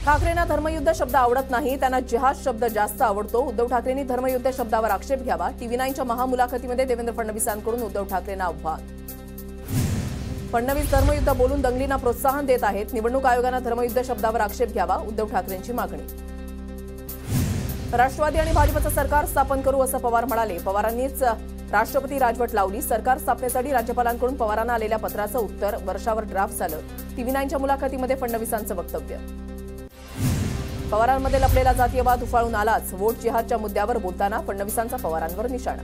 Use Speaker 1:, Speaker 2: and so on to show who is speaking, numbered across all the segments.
Speaker 1: ठाकरेंना धर्मयुद्ध शब्द आवडत नाही, त्यांना जिहाद शब्द जास्त आवडतो। उद्धव ठाकरेंनी धर्मयुद्ध शब्दावर आक्षेप घ्यावा। TV9च्या महामुलाखतीमध्ये देवेंद्र फडणवीसांकडून उद्धव ठाकरेंना आव्हान। फडणवीस धर्मयुद्ध बोलून दंगलींना प्रोत्साहन देत आहेत। निवडणूक आयोगाने धर्मयुद्ध शब्दावर आक्षेप घ्यावा, उद्धव ठाकरेंची मागणी। राष्ट्रवादी आणि भाजपचं सरकार स्थापन करू असं पवार म्हणाले। पवारांनीच राष्ट्रपती राजवट लावली। सरकार स्थापनेसाठी राज्यपालांकडून पवारांना आलेल्या पत्राचं उत्तर वर्षावर ड्राफ्ट झालं। TV9च्या मुलाखतीमध्ये फडणवीसांचं वक्तव्य। पवारांमध्ये लपलेला जातीयवाद उफाळून आलाच। वोट जिहादच्या मुद्द्यावर बोलताना फडणवीसांचा पवारांवर निशाणा।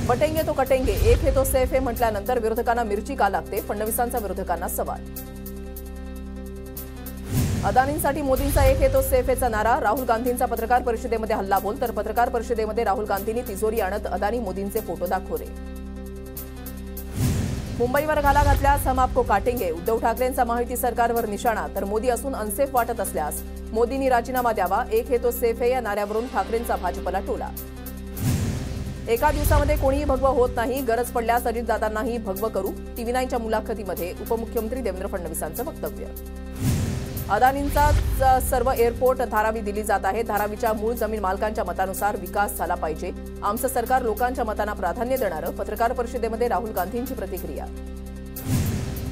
Speaker 1: बटेंगे तो कटेंगे, एक है तो सेफ है म्हटल्यानंतर विरोधकांना मिरची का लागते? फडणवीसांचा विरोधकांना सवाल। अदानींसाठी मोदींचा एक है तो सेफ हैचा नारा। राहुल गांधींचा पत्रकार परिषदेमध्ये हल्लाबोल, तर पत्रकार परिषदेमध्ये राहुल गांधींनी तिजोरी आणत अदानी मोदींचे फोटो दाखवले। मुंबईवर घाला घातल्यास हम आपको काटेंगे, उद्धव ठाकरेंचा महायुती सरकारवर निशाणा। तर मोदी असून अनसेफ वाटत असल्यास मोदींनी राजीनामा द्यावा। एक है तो सेफ है या नाऱ्यावरून ठाकरेंचा भाजपला टोला। एका दिवसामध्ये कोणीही भगवं होत नाही, गरज पडल्यास अजितदादांनाही भगवं करू। TV9च्या मुलाखतीमध्ये उपमुख्यमंत्री देवेंद्र फडणवीसांचं वक्तव्य। अदानींचा सर्व एअरपोर्ट धारावी दिली जात आहे। धारावीच्या मूळ जमीन मालकांच्या मतानुसार विकास झाला पाहिजे। आमचं सरकार लोकांच्या मतांना प्राधान्य देणारं। पत्रकार परिषदेमध्ये राहुल गांधींची प्रतिक्रिया।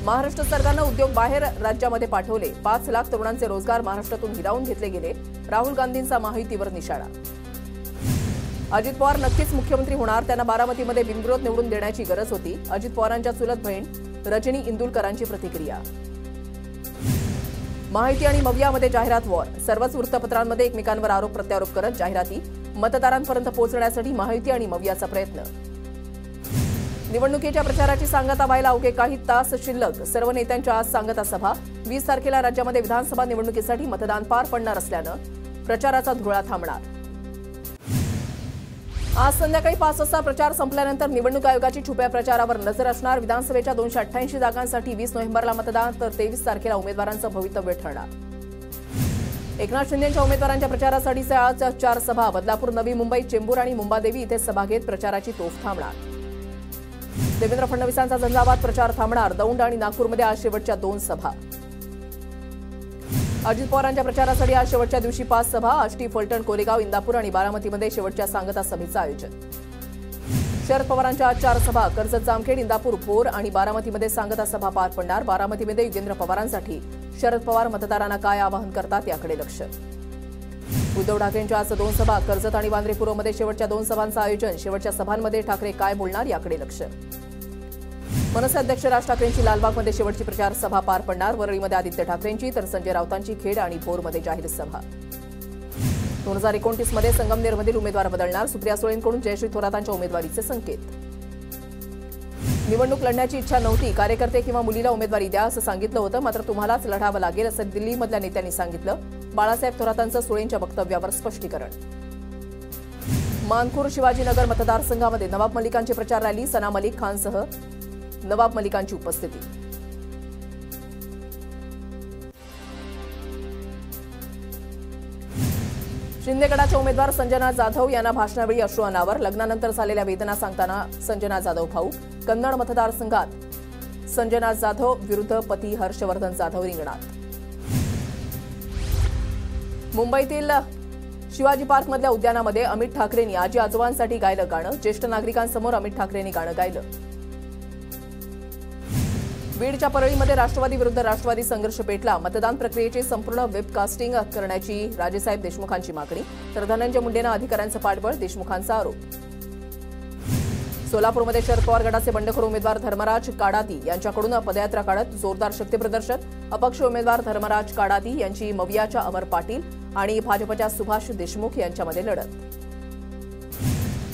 Speaker 1: महाराष्ट्र सरकारनं उद्योग बाहेर राज्यामध्ये पाठवले। 5 लाख तरुणांचे रोजगार महाराष्ट्रातून हिरावून घेतले गेले। राहुल गांधींचा महायुतीवर निशाणा। अजित पवार नक्कीच मुख्यमंत्री होणार, त्यांना बारामतीमध्ये बिनविरोध निवडून देण्याची गरज होती। अजित पवारांच्या चुलत बहीण रजनी इंदुलकरांची प्रतिक्रिया। महायुती आणि मवियामध्ये जाहिरात वॉर, सर्वच वृत्तपत्रांमध्ये एकमेकांवर आरोप प्रत्यारोप करत जाहिराती। मतदारांपर्यंत पोहोचण्यासाठी महायुती आणि मवियाचा प्रयत्न। निवडणुकीच्या प्रचाराची सांगता व्हायला अवघे काही तास शिल्लक, सर्व नेत्यांच्या आज सांगता सभा। 20 तारखेला राज्यामध्ये विधानसभा निवडणुकीसाठी मतदान पार पडणार असल्यानं प्रचाराचा धुळा थांबणार। आज संध्याकाळी 5 वाजता प्रचार संपल्यानंतर निवडणूक आयोगाची छुप्या प्रचारावर नजर असणार। विधानसभेच्या 288 जागांसाठी 20 नोव्हेंबरला मतदान, तर 23 तारखेला उमेदवारांचं भवितव्य ठरणार। एकनाथ शिंदेंच्या उमेदवारांच्या प्रचारासाठी आज 4 सभा। बदलापूर, नवी मुंबई, चेंबूर आणि मुंबादेवी इथे सभा घेत प्रचाराची तोफ थांबणार। देवेंद्र फडणवीसांचा झंझावात प्रचार थांबणार। दौंड आणि नागपूरमध्ये आज शेवटच्या 2 सभा। अजित पवारांच्या प्रचारासाठी आज शेवटच्या दिवशी 5 सभा। आष्टी, फलटण, कोरेगाव, इंदापूर आणि बारामतीमध्ये शेवटच्या सांगता सभेचं आयोजन। शरद पवारांच्या आज 4 सभा। कर्जत, जामखेड, इंदापूर, भोर आणि बारामतीमध्ये सांगता सभा पार पडणार। बारामतीमध्ये युगेंद्र पवारांसाठी शरद पवार मतदारांना काय आवाहन करतात याकडे लक्ष। उद्धव ठाकरेंच्या आज 2 सभा। कर्जत आणि वांद्रे पूर्वमध्ये शेवटच्या 2 सभांचं आयोजन। शेवटच्या सभांमध्ये ठाकरे काय बोलणार याकडे लक्ष। मनसे अध्यक्ष राज ठाकरेंची लालबागमध्ये शेवटची प्रचार सभा पार पडणार। वरळीमध्ये आदित्य ठाकरेंची, तर संजय राऊतांची खेड आणि भोरमध्ये जाहीर सभा। 2029 मध्ये संगमनेरमधील उमेदवार बदलणार। सुप्रिया सुळेंकडून जयश्री थोरातांच्या उमेदवारीचे संकेत। निवडणूक लढण्याची इच्छा नव्हती, कार्यकर्ते किंवा मुलीला उमेदवारी द्या असं सांगितलं होतं, मात्र तुम्हालाच लढावं लागेल असं दिल्लीमधल्या नेत्यांनी सांगितलं। बाळासाहेब थोरातांचं सुळेंच्या वक्तव्यावर स्पष्टीकरण। मानखुर्द, शिवाजीनगर मतदारसंघामध्ये नवाब मलिकांची प्रचार रॅली। सना मलिक खानसह नवाब मलिकांची उपस्थिती। शिंदे गटाचे उमेदवार संजना जाधव यांना भाषणावेळी अश्रू अनावर। लग्नानंतर झालेल्या वेदना सांगताना संजना जाधव भाऊ। कन्नड मतदारसंघात संजना जाधव विरुद्ध पती हर्षवर्धन जाधव रिंगणात। मुंबईतील शिवाजी पार्कमधल्या उद्यानामध्ये अमित ठाकरेंनी आजी आजोबांसाठी गायलं गाणं। ज्येष्ठ नागरिकांसमोर अमित ठाकरेंनी गाणं गायलं। बीडच्या परळीमध्ये राष्ट्रवादी विरुद्ध राष्ट्रवादी संघर्ष पेटला। मतदान प्रक्रियेची संपूर्ण वेबकास्टिंग करण्याची राजेसाहेब देशमुखांची मागणी, तर धनंजय मुंडेंना अधिकाऱ्यांचं पाठबळ, देशमुखांचा आरोप। सोलापूरमध्ये शरद पवार गटाचे बंडखोर उमेदवार धर्मराज काडाती यांच्याकडून पदयात्रा काढत जोरदार शक्तीप्रदर्शन। अपक्ष उमेदवार धर्मराज काडाती यांची मवियाच्या अमर पाटील आणि भाजपच्या सुभाष देशमुख यांच्यामध्ये लढत।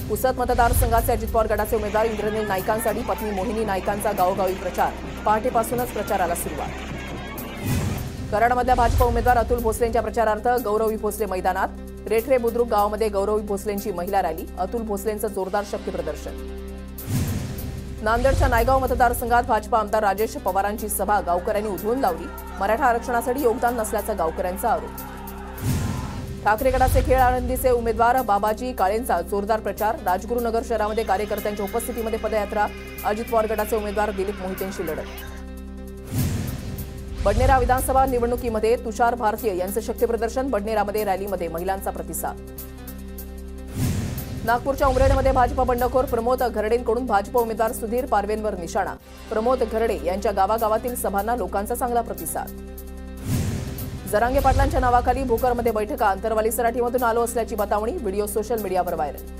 Speaker 1: पुसद मतदारसंघाचे अजित पवार गटाचे उमेदवार इंद्रनील नाईकांसाठी पत्नी मोहिनी नाईकांचा गावोगावी प्रचार। पहाटेपासूनच प्रचाराला सुरुवात। कराडमधल्या भाजप उमेदवार अतुल भोसलेंच्या प्रचारार्थ गौरवी भोसले मैदानात। रेठरे बुद्रुक गावामध्ये गौरवी भोसलेंची महिला रॅली। अतुल भोसलेंचं जोरदार शक्तीप्रदर्शन। नांदेडच्या नायगाव मतदारसंघात भाजप आमदार राजेश पवारांची सभा। गावकऱ्यांनी उधळून लावली। मराठा आरक्षणासाठी योगदान नसल्याचा गावकऱ्यांचा आरोप। ठाकरे गटाचे खेळ आळंदीचे उमेदवार बाबाजी काळेंचा जोरदार प्रचार। राजगुरुनगर शहरामध्ये कार्यकर्त्यांच्या उपस्थितीमध्ये पदयात्रा। अजित पवार गटाचे उमेदवार दिलीप मोहितेंशी लढत। बडनेरा विधानसभा निवडणुकीमध्ये तुषार भारतीय यांचं शक्तीप्रदर्शन. बडनेरामध्ये रॅलीमध्ये महिलांचा प्रतिसाद. नागपूरच्या उमरेडमध्ये भाजप बंडखोर प्रमोद घरडेंकडून भाजप उमेदवार सुधीर पारवेंवर निशाणा. प्रमोद घरडे यांच्या गावागावातील सभांना लोकांचा चांगला प्रतिसाद. जरांगे पाटलांच्या नावाखाली भोकरमध्ये बैठका. अंतरवाली सराटीमधून आलो असल्याची बतावणी. व्हिडिओ सोशल मीडियावर व्हायरल.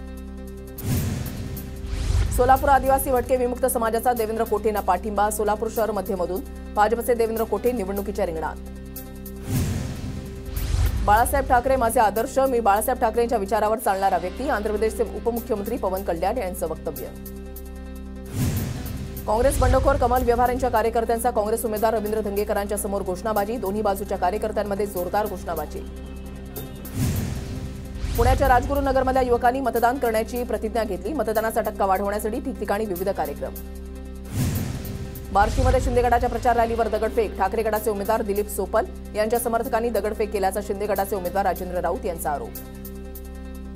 Speaker 1: सोलापूर आदिवासी भटके विमुक्त समाजाचा देवेंद्र कोठेंना पाठिंबा. सोलापूर शहर मध्यमधून भाजपचे देवेंद्र कोठे निवडणुकीच्या रिंगणात. बाळासाहेब ठाकरे माझे आदर्श. मी बाळासाहेब ठाकरेंच्या विचारावर चालणारा व्यक्ती. आंध्र प्रदेशचे उपमुख्यमंत्री पवन कल्याण यांचं वक्तव्य. काँग्रेस बंडखोर कमल व्यवहार यांच्या कार्यकर्त्यांचा काँग्रेस उमेदवार रवींद्र धंगेकरांच्या समोर घोषणाबाजी. दोन्ही बाजूच्या कार्यकर्त्यांमध्ये जोरदार घोषणाबाजी. पुण्याच्या राजगुरुनगरमधल्या युवकांनी मतदान करण्याची प्रतिज्ञा घेतली. मतदानाचा टक्का वाढवण्यासाठी ठिकठिकाणी विविध कार्यक्रम. बार्शीमध्ये शिंदे गटाच्या प्रचार रॅलीवर दगडफेक. ठाकरे गटाचे उमेदवार दिलीप सोपल यांच्या समर्थकांनी दगडफेक केल्याचा शिंदे गटाचे उमेदवार राजेंद्र राऊत यांचा आरोप.